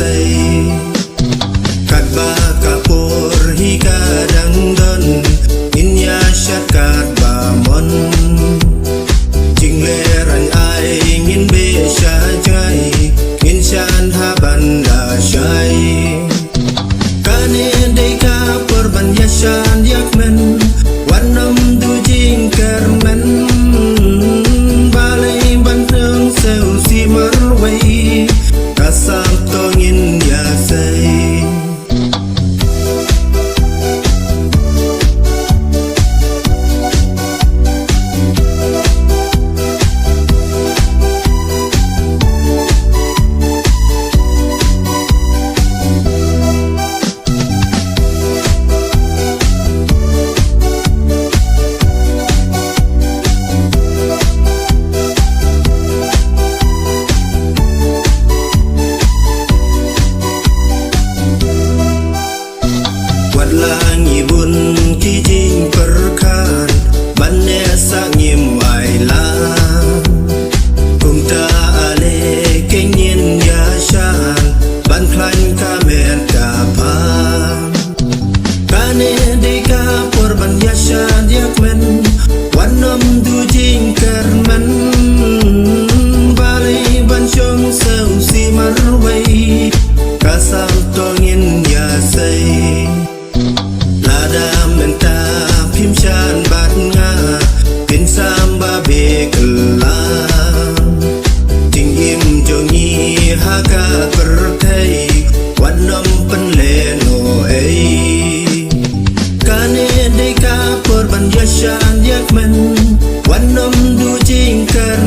say kat ba kapur hika dang don inya syakat ba mon jing leran ai ngin be sha jai ngin shan ha banda shai kane dei kapur ban yashan yak men wanam du jing kermen balai ban thương seu si mar wei kasam to ngin ya say langi bun ki jing perkan banne sang yim ai la kum ta ale kengin ya shan ban klan ka men ka pa kane de ka por ban ya shan yak men wanam du jing kerman balai ban chong sau si mar wei kasam tongin ya say lada menta phim chan bát nga pin samba be kala ting im jo ni ha ka per thai wanam pan le no ei kane de ka por ban ya shan yak men wanam du jing kan